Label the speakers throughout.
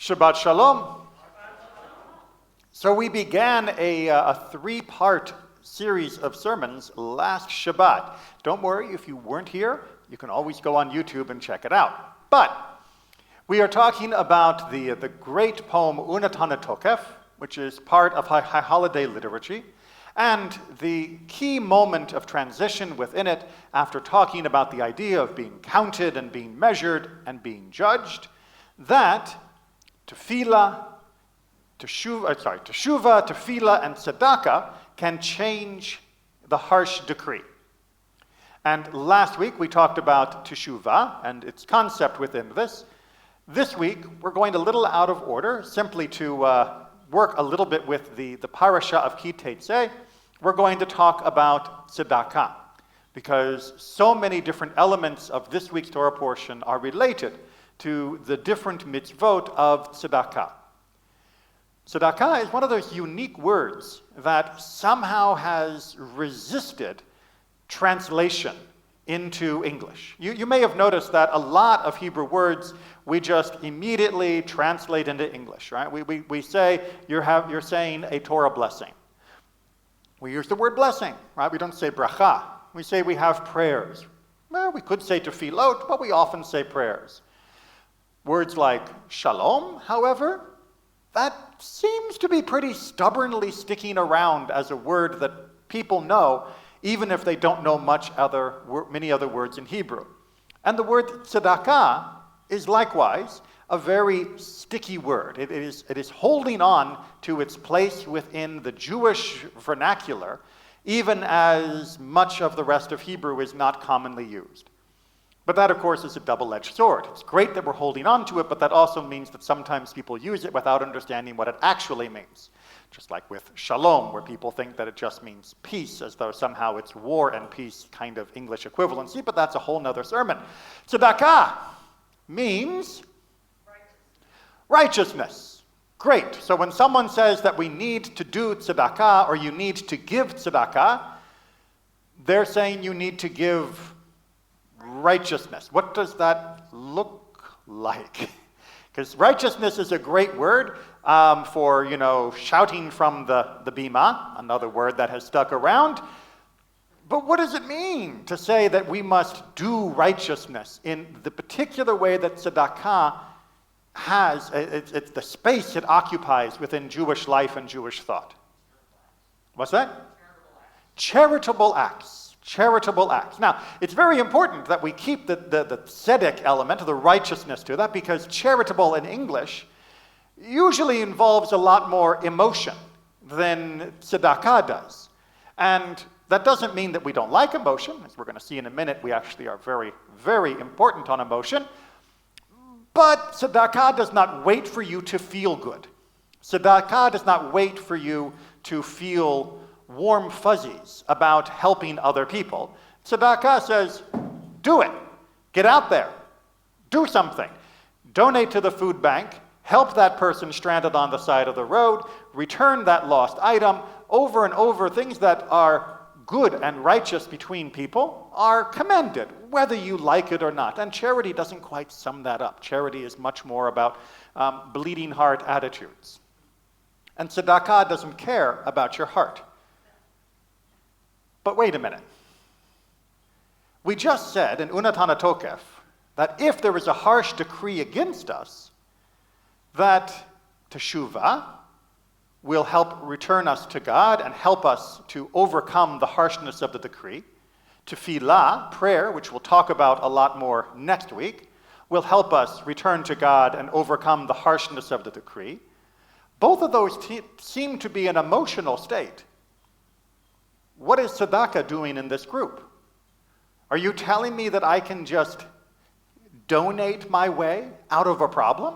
Speaker 1: Shabbat Shalom. So we began a three-part series of sermons last Shabbat. Don't worry, if you weren't here, you can always go on YouTube and check it out. But we are talking about the great poem Unatana Tokef, which is part of high holiday liturgy, and the key moment of transition within it after talking about the idea of being counted and being measured and being judged, that tefillah, tefillah, and tzedakah can change the harsh decree. And last week we talked about teshuvah and its concept within this. This week we're going a little out of order, simply to work a little bit with the parasha of Teitzei. We're going to talk about tzedakah, because so many different elements of this week's Torah portion are related to the different mitzvot of tzedakah. Tzedakah is one of those unique words that somehow has resisted translation into English. You may have noticed that a lot of Hebrew words we just immediately translate into English, right? We say you're saying a Torah blessing. We use the word blessing, right? We don't say bracha. We say we have prayers. Well, we could say tefillot, but we often say prayers. Words like shalom, however, that seems to be pretty stubbornly sticking around as a word that people know, even if they don't know many other words in Hebrew. And the word tzedakah is likewise a very sticky word. It is holding on to its place within the Jewish vernacular, even as much of the rest of Hebrew is not commonly used. But that, of course, is a double-edged sword. It's great that we're holding on to it, but that also means that sometimes people use it without understanding what it actually means. Just like with shalom, where people think that it just means peace, as though somehow it's war and peace kind of English equivalency, but that's a whole nother sermon. Tzedakah means righteousness. Great. So when someone says that we need to do tzedakah, or you need to give tzedakah, they're saying you need to give righteousness. What does that look like? Because righteousness is a great word for, shouting from the bima, another word that has stuck around. But what does it mean to say that we must do righteousness in the particular way that tzedakah has, it's the space it occupies within Jewish life and Jewish thought? What's that? Charitable acts. Charitable acts. Now, it's very important that we keep the tzedek element, the righteousness to that, because charitable in English usually involves a lot more emotion than tzedakah does. And that doesn't mean that we don't like emotion. As we're going to see in a minute, we actually are very, very important on emotion. But tzedakah does not wait for you to feel good. Tzedakah does not wait for you to feel warm fuzzies about helping other people. Tzedakah says, do it. Get out there. Do something. Donate to the food bank. Help that person stranded on the side of the road. Return that lost item. Over and over, things that are good and righteous between people are commended, whether you like it or not. And charity doesn't quite sum that up. Charity is much more about bleeding heart attitudes. And tzedakah doesn't care about your heart. But wait a minute. We just said in Unatana Tokef that if there is a harsh decree against us, that teshuvah will help return us to God and help us to overcome the harshness of the decree. Tefillah, prayer, which we'll talk about a lot more next week, will help us return to God and overcome the harshness of the decree. Both of those seem to be an emotional state. What is tzedakah doing in this group? Are you telling me that I can just donate my way out of a problem?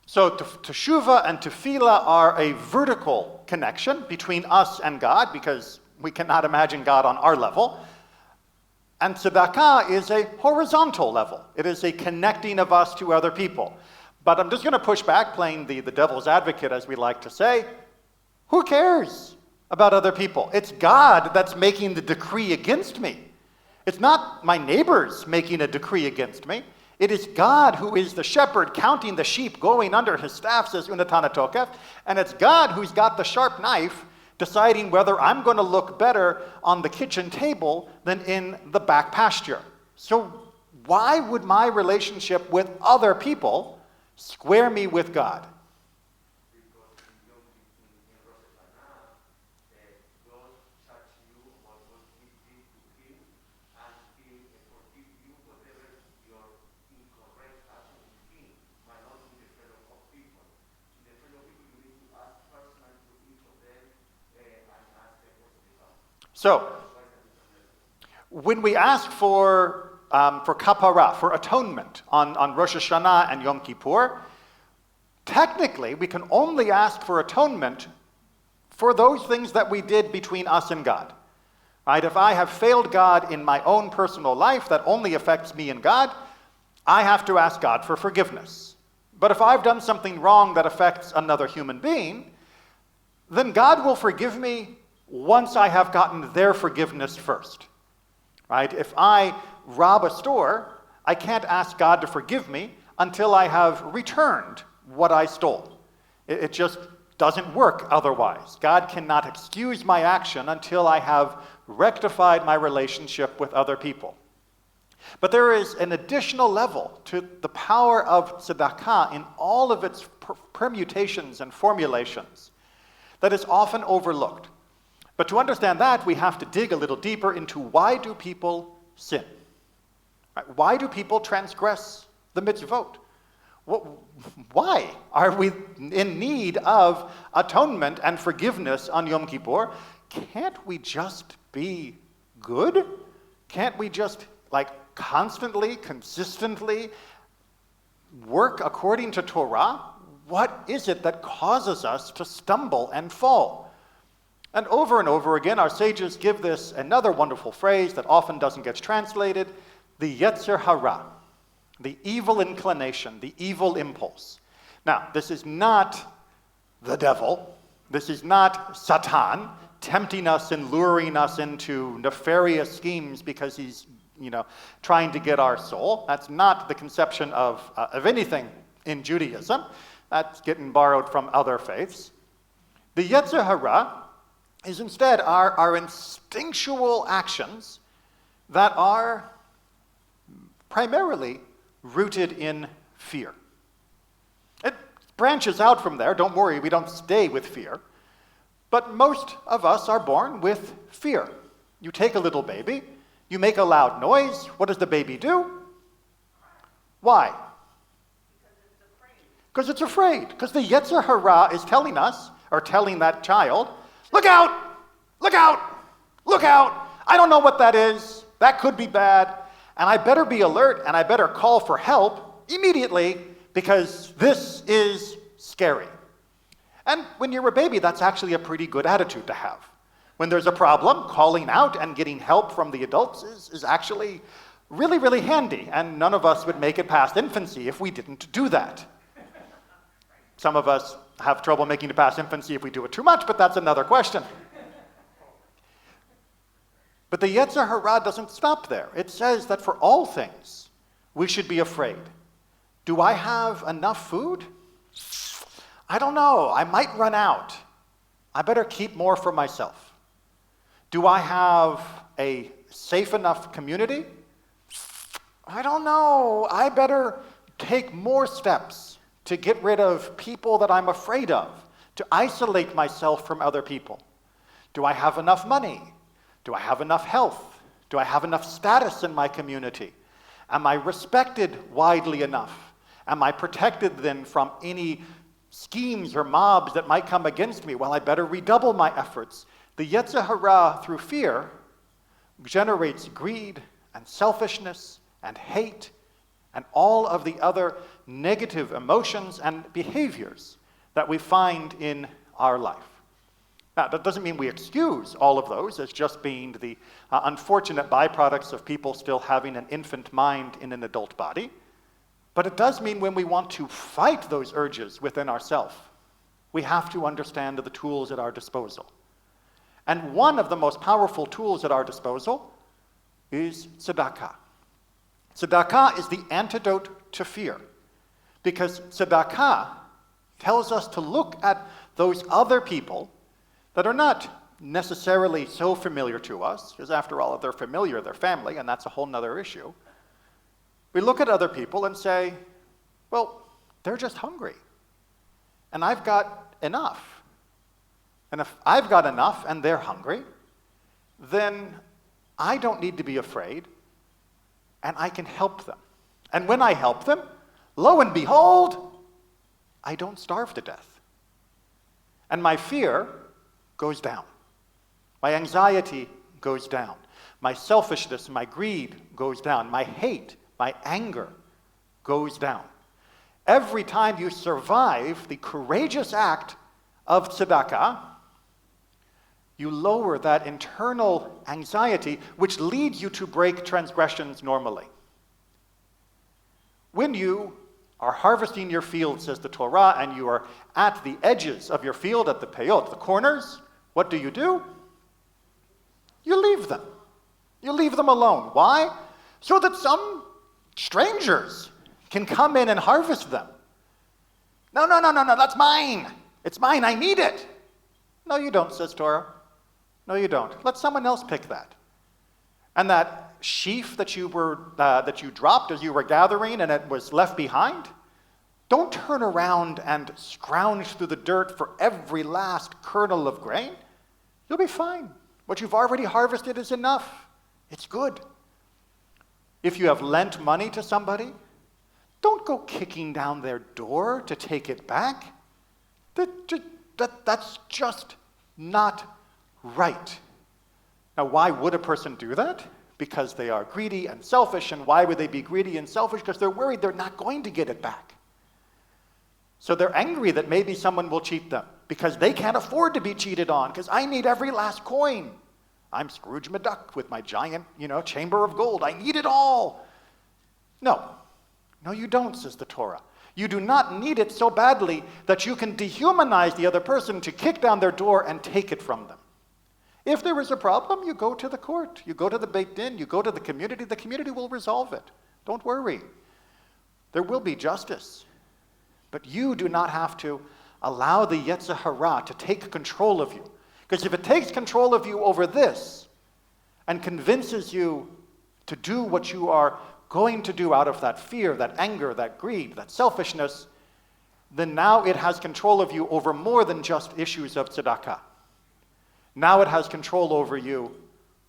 Speaker 1: So teshuvah and tefillah are a vertical connection between us and God, because we cannot imagine God on our level. And tzedakah is a horizontal level. It is a connecting of us to other people. But I'm just going to push back, playing the devil's advocate, as we like to say. Who cares about other people? It's God that's making the decree against me. It's not my neighbors making a decree against me. It is God who is the shepherd counting the sheep going under his staff, says Unatana Tokef. And it's God who's got the sharp knife deciding whether I'm going to look better on the kitchen table than in the back pasture. So why would my relationship with other people square me with God? So, when we ask for kapara, for atonement on Rosh Hashanah and Yom Kippur, technically we can only ask for atonement for those things that we did between us and God. Right? If I have failed God in my own personal life, that only affects me and God, I have to ask God for forgiveness. But if I've done something wrong that affects another human being, then God will forgive me once I have gotten their forgiveness first. Right? If I rob a store, I can't ask God to forgive me until I have returned what I stole. It just doesn't work otherwise. God cannot excuse my action until I have rectified my relationship with other people. But there is an additional level to the power of tzedakah in all of its permutations and formulations that is often overlooked. But to understand that, we have to dig a little deeper into why do people sin? Right? Why do people transgress the mitzvot? Why are we in need of atonement and forgiveness on Yom Kippur? Can't we just be good? Can't we just constantly, consistently work according to Torah? What is it that causes us to stumble and fall? And over again, our sages give this another wonderful phrase that often doesn't get translated, the Yetzer Hara, the evil inclination, the evil impulse. Now, this is not the devil. This is not Satan tempting us and luring us into nefarious schemes because he's, trying to get our soul. That's not the conception of anything in Judaism. That's getting borrowed from other faiths. The Yetzer Hara is instead our instinctual actions that are primarily rooted in fear. It branches out from there. Don't worry, we don't stay with fear. But most of us are born with fear. You take a little baby, you make a loud noise. What does the baby do? Why? Because it's afraid. Because the Yetzer Hara is telling us, or telling that child, look out! Look out! Look out! I don't know what that is. That could be bad. And I better be alert and I better call for help immediately because this is scary. And when you're a baby, that's actually a pretty good attitude to have. When there's a problem, calling out and getting help from the adults is actually really, really handy. And none of us would make it past infancy if we didn't do that. Some of us have trouble making it past infancy if we do it too much, but that's another question. But the Yetzer Hara doesn't stop there. It says that for all things, we should be afraid. Do I have enough food? I don't know. I might run out. I better keep more for myself. Do I have a safe enough community? I don't know. I better take more steps to get rid of people that I'm afraid of, to isolate myself from other people. Do I have enough money? Do I have enough health? Do I have enough status in my community? Am I respected widely enough? Am I protected then from any schemes or mobs that might come against me? Well, I better redouble my efforts. The Yetzer Hara, through fear, generates greed and selfishness and hate and all of the other negative emotions and behaviors that we find in our life. Now, that doesn't mean we excuse all of those as just being the unfortunate byproducts of people still having an infant mind in an adult body. But it does mean when we want to fight those urges within ourselves, we have to understand the tools at our disposal. And one of the most powerful tools at our disposal is tzedakah. Tzedakah is the antidote to fear, because tzedakah tells us to look at those other people that are not necessarily so familiar to us, because after all, if they're familiar, they're family, and that's a whole nother issue. We look at other people and say, well, they're just hungry, and I've got enough. And if I've got enough and they're hungry, then I don't need to be afraid, and I can help them. And when I help them, lo and behold, I don't starve to death. And my fear goes down. My anxiety goes down. My selfishness, my greed goes down. My hate, my anger goes down. Every time you survive the courageous act of tzedakah, you lower that internal anxiety which leads you to break transgressions normally. When you are harvesting your field, says the Torah, and you are at the edges of your field, at the peyot, the corners, what do? You leave them. You leave them alone. Why? So that some strangers can come in and harvest them. No, that's mine. It's mine, I need it. No, you don't, says Torah. No, you don't. Let someone else pick that. And that sheaf that you dropped as you were gathering and it was left behind, don't turn around and scrounge through the dirt for every last kernel of grain. You'll be fine. What you've already harvested is enough. It's good. If you have lent money to somebody, don't go kicking down their door to take it back. That's just not right. Now, why would a person do that? Because they are greedy and selfish. And why would they be greedy and selfish? Because they're worried they're not going to get it back. So they're angry that maybe someone will cheat them because they can't afford to be cheated on, because I need every last coin. I'm Scrooge McDuck with my giant, chamber of gold. I need it all. No, you don't, says the Torah. You do not need it so badly that you can dehumanize the other person to kick down their door and take it from them. If there is a problem, you go to the court, you go to the Beit Din, you go to the community will resolve it. Don't worry. There will be justice. But you do not have to allow the Yetzer Hara to take control of you. Because if it takes control of you over this and convinces you to do what you are going to do out of that fear, that anger, that greed, that selfishness, then now it has control of you over more than just issues of tzedakah. Now it has control over you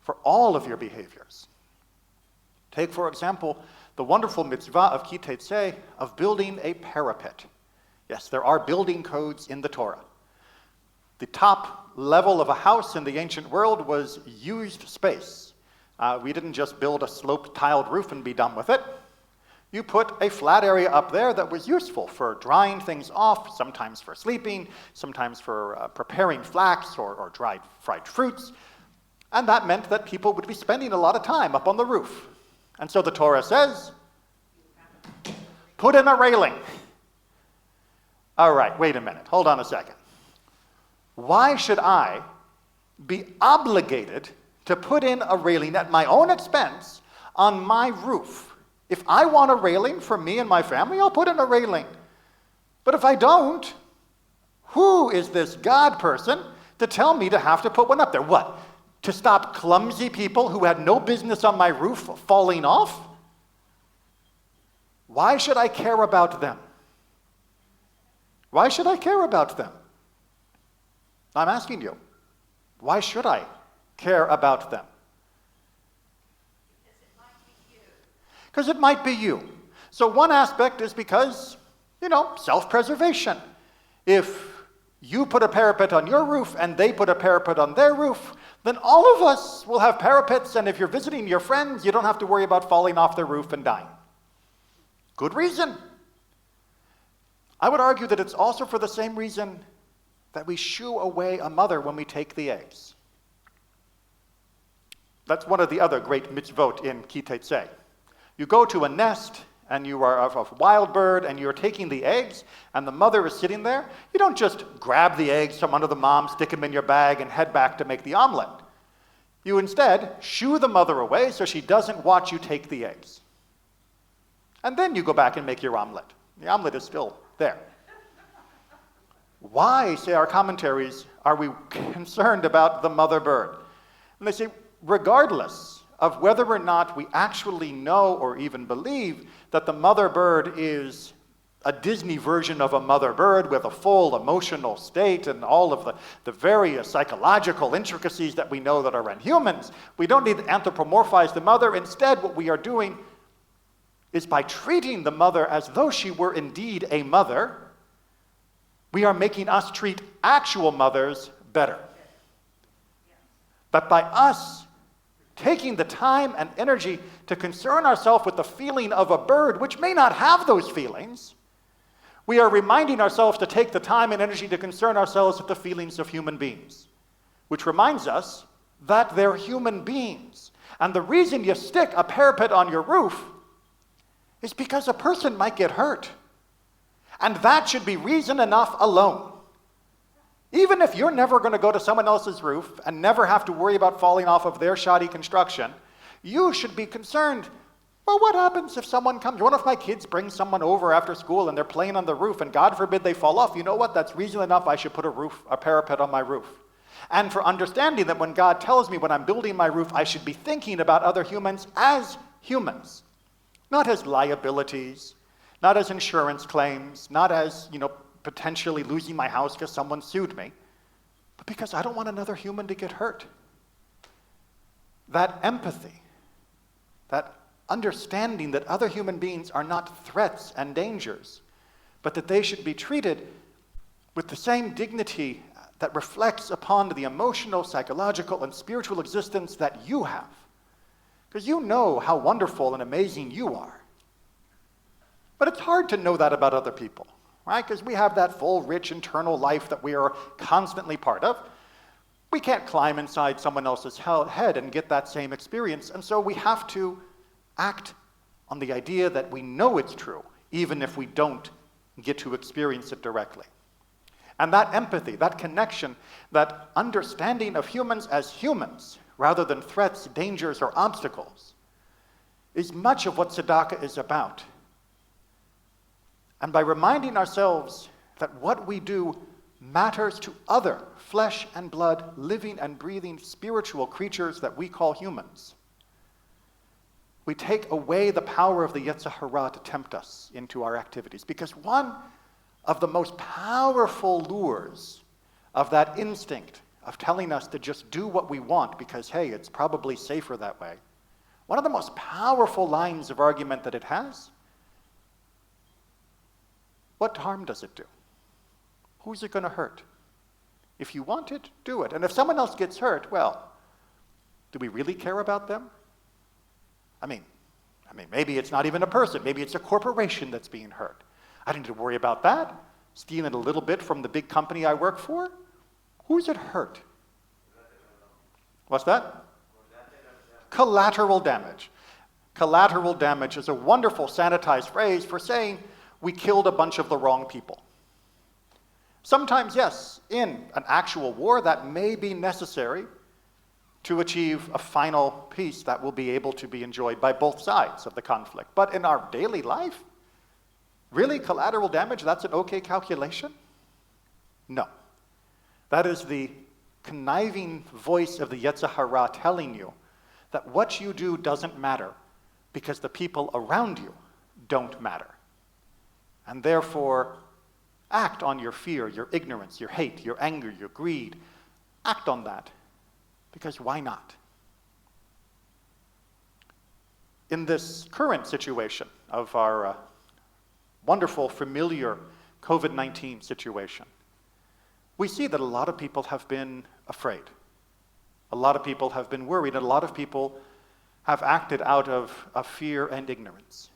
Speaker 1: for all of your behaviors. Take, for example, the wonderful mitzvah of Teitzei of building a parapet. Yes, there are building codes in the Torah. The top level of a house in the ancient world was used space. We didn't just build a sloped tiled roof and be done with it. You put a flat area up there that was useful for drying things off, sometimes for sleeping, sometimes for preparing flax or fried fruits. And that meant that people would be spending a lot of time up on the roof. And so the Torah says, put in a railing. All right, wait a minute. Hold on a second. Why should I be obligated to put in a railing at my own expense on my roof? If I want a railing for me and my family, I'll put in a railing. But if I don't, who is this God person to tell me to have to put one up there? What? To stop clumsy people who had no business on my roof falling off? Why should I care about them? Why should I care about them? I'm asking you, why should I care about them? Because it might be you. So one aspect is because, self-preservation. If you put a parapet on your roof and they put a parapet on their roof, then all of us will have parapets, and if you're visiting your friends, you don't have to worry about falling off their roof and dying. Good reason. I would argue that it's also for the same reason that we shoo away a mother when we take the eggs. That's one of the other great mitzvot in Teitzei. You go to a nest, and you are of a wild bird, and you're taking the eggs, and the mother is sitting there. You don't just grab the eggs from under the mom, stick them in your bag, and head back to make the omelet. You instead shoo the mother away so she doesn't watch you take the eggs. And then you go back and make your omelet. The omelet is still there. Why, say our commentaries, are we concerned about the mother bird? And they say, regardless of whether or not we actually know or even believe that the mother bird is a Disney version of a mother bird with a full emotional state and all of the various psychological intricacies that we know that are in humans, we don't need to anthropomorphize the mother. Instead, what we are doing is by treating the mother as though she were indeed a mother, we are making us treat actual mothers better. But by us taking the time and energy to concern ourselves with the feeling of a bird, which may not have those feelings, we are reminding ourselves to take the time and energy to concern ourselves with the feelings of human beings, which reminds us that they're human beings. And the reason you stick a parapet on your roof is because a person might get hurt. And that should be reason enough alone. Even if you're never going to go to someone else's roof and never have to worry about falling off of their shoddy construction, you should be concerned, well, what happens if someone comes? What if my kids bring someone over after school and they're playing on the roof and God forbid they fall off? You know what? That's reason enough I should put a parapet on my roof. And for understanding that when God tells me when I'm building my roof, I should be thinking about other humans as humans, not as liabilities, not as insurance claims, not as, potentially losing my house because someone sued me, but because I don't want another human to get hurt. That empathy, that understanding that other human beings are not threats and dangers, but that they should be treated with the same dignity that reflects upon the emotional, psychological, and spiritual existence that you have. Because you know how wonderful and amazing you are. But it's hard to know that about other people, right? Because we have that full, rich, internal life that we are constantly part of. We can't climb inside someone else's head and get that same experience, and so we have to act on the idea that we know it's true, even if we don't get to experience it directly. And that empathy, that connection, that understanding of humans as humans, rather than threats, dangers, or obstacles, is much of what Tzedakah is about. And by reminding ourselves that what we do matters to other flesh and blood, living and breathing spiritual creatures that we call humans, we take away the power of the Yetzer Hara to tempt us into our activities. Because one of the most powerful lures of that instinct of telling us to just do what we want because, hey, it's probably safer that way, one of the most powerful lines of argument that it has, what harm does it do? Who's it going to hurt? If you want it, do it. And if someone else gets hurt, well, do we really care about them? I mean, maybe it's not even a person. Maybe it's a corporation that's being hurt. I don't need to worry about that. Stealing a little bit from the big company I work for? Who's it hurt? What's that? Collateral damage. Collateral damage is a wonderful sanitized phrase for saying we killed a bunch of the wrong people. Sometimes, yes, in an actual war, that may be necessary to achieve a final peace that will be able to be enjoyed by both sides of the conflict. But in our daily life, really, collateral damage, that's an okay calculation? No. That is the conniving voice of the Yetzer Hara telling you that what you do doesn't matter because the people around you don't matter. And therefore, act on your fear, your ignorance, your hate, your anger, your greed. Act on that, because why not? In this current situation of our wonderful, familiar COVID-19 situation, we see that a lot of people have been afraid. A lot of people have been worried, and a lot of people have acted out of fear and ignorance.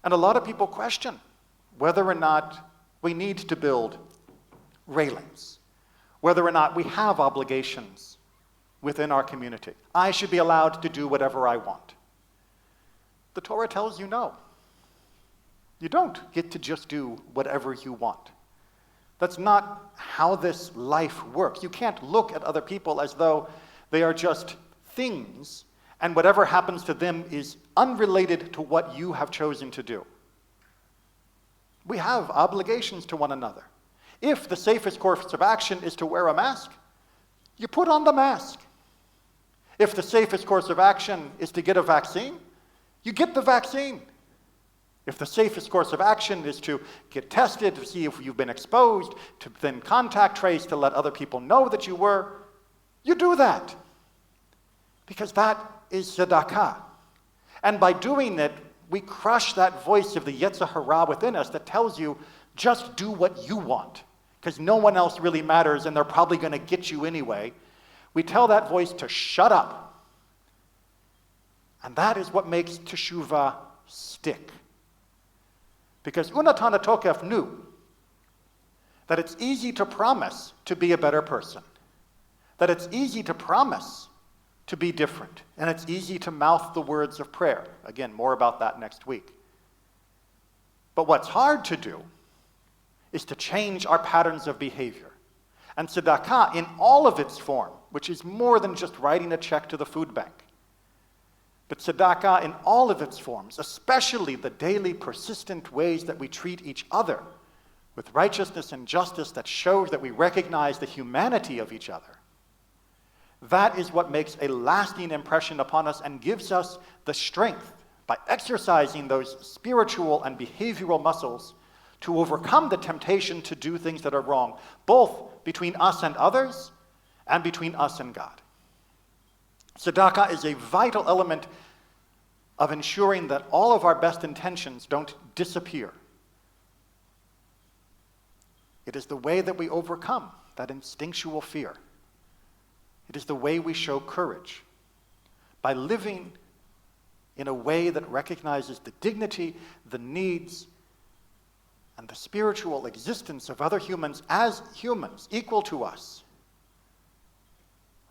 Speaker 1: And a lot of people question whether or not we need to build railings, whether or not we have obligations within our community. I should be allowed to do whatever I want. The Torah tells you no. You don't get to just do whatever you want. That's not how this life works. You can't look at other people as though they are just things, and whatever happens to them is unrelated to what you have chosen to do. We have obligations to one another. If the safest course of action is to wear a mask, you put on the mask. If the safest course of action is to get a vaccine, you get the vaccine. If the safest course of action is to get tested to see if you've been exposed, to then contact trace to let other people know that you were, you do that. Because that is tzedakah. And by doing it, we crush that voice of the Yetzer Hara within us that tells you, just do what you want, because no one else really matters and they're probably going to get you anyway. We tell that voice to shut up. And that is what makes teshuvah stick. Because Unatana Tokef knew that it's easy to promise to be a better person, that it's easy to promise to be different, and it's easy to mouth the words of prayer. Again, more about that next week. But what's hard to do is to change our patterns of behavior. And tzedakah in all of its form, which is more than just writing a check to the food bank, but tzedakah in all of its forms, especially the daily persistent ways that we treat each other with righteousness and justice that shows that we recognize the humanity of each other, that is what makes a lasting impression upon us and gives us the strength, by exercising those spiritual and behavioral muscles, to overcome the temptation to do things that are wrong, both between us and others and between us and God. Tzedakah is a vital element of ensuring that all of our best intentions don't disappear. It is the way that we overcome that instinctual fear. It is the way we show courage, by living in a way that recognizes the dignity, the needs, and the spiritual existence of other humans as humans, equal to us.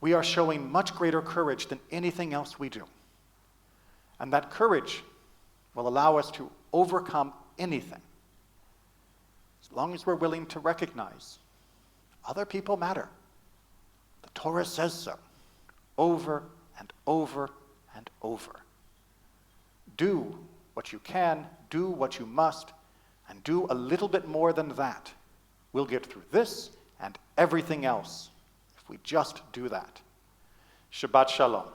Speaker 1: We are showing much greater courage than anything else we do. And that courage will allow us to overcome anything, as long as we're willing to recognize other people matter. The Torah says so, over and over and over. Do what you can, do what you must, and do a little bit more than that. We'll get through this and everything else if we just do that. Shabbat Shalom.